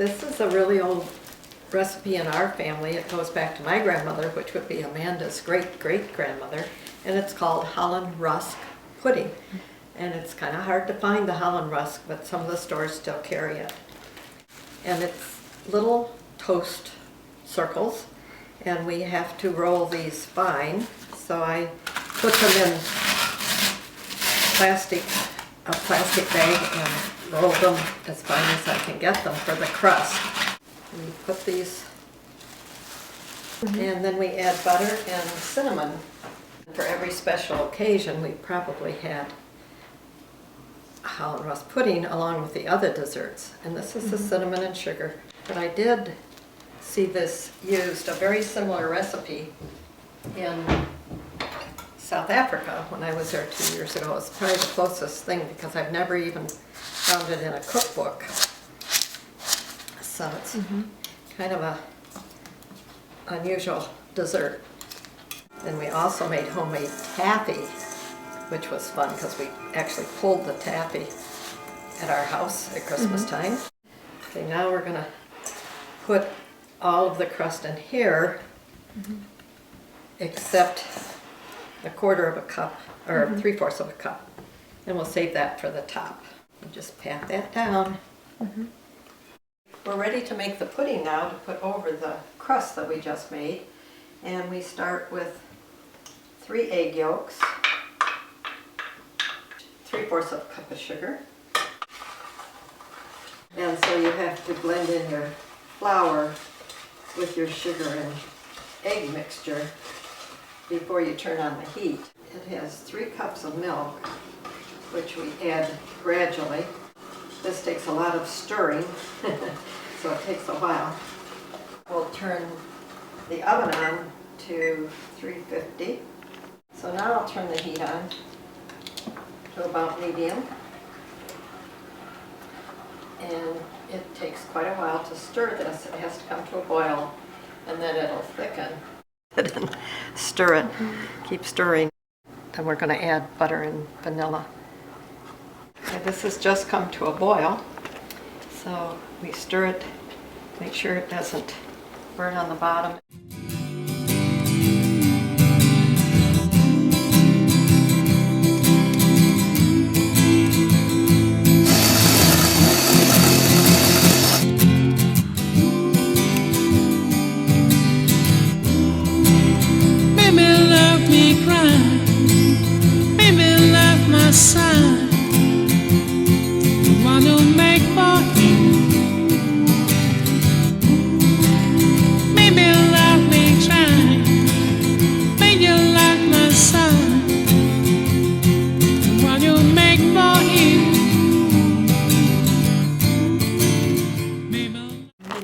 This is a really old recipe in our family. It goes back to my grandmother, which would be Amanda's great-great-grandmother, and it's called Holland Rusk pudding. And it's kind of hard to find the Holland Rusk, but some of the stores still carry it. And it's little toast circles, and we have to roll these fine. So I put them in a plastic bag and roll them as fine as I can get them for the crust. We put these, and then we add butter and cinnamon. For every special occasion, we probably had Holland Rusk pudding along with the other desserts. And this is the cinnamon and sugar. But I did see this used, a very similar recipe, in South Africa when I was there 2 years ago. It's probably the closest thing because I've never even found it in a cookbook. So it's kind of a unusual dessert. Then we also made homemade taffy, which was fun because we actually pulled the taffy at our house at Christmas time. Okay, now we're gonna put all of the crust in here, except a quarter of a cup, or 3/4 of a cup. And we'll save that for the top. And just pat that down. We're ready to make the pudding now to put over the crust that we just made. And we start with 3 egg yolks, 3/4 of a cup of sugar. And so you have to blend in your flour with your sugar and egg mixture before you turn on the heat. It has 3 cups of milk, which we add gradually. This takes a lot of stirring, so it takes a while. We'll turn the oven on to 350. So now I'll turn the heat on to about medium. And it takes quite a while to stir this. It has to come to a boil, and then it'll thicken. Stir it, keep stirring. And we're going to add butter and vanilla. Okay, this has just come to a boil, so we stir it, make sure it doesn't burn on the bottom.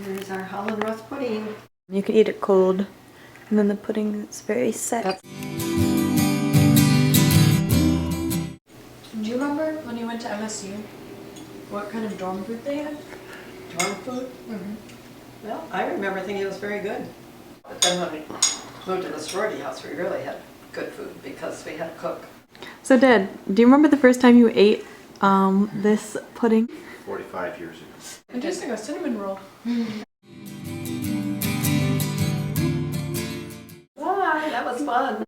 Here's our Holland Rusk pudding. You can eat it cold, and then the pudding is very set. Do you remember when you went to MSU, what kind of dorm food they had? Dorm food? Well, I remember thinking it was very good. But then when we moved to the sorority house, we really had good food because we had a cook. So Dad, do you remember the first time you ate this pudding? 45 years ago. It tastes like a cinnamon roll. Bye, that was fun.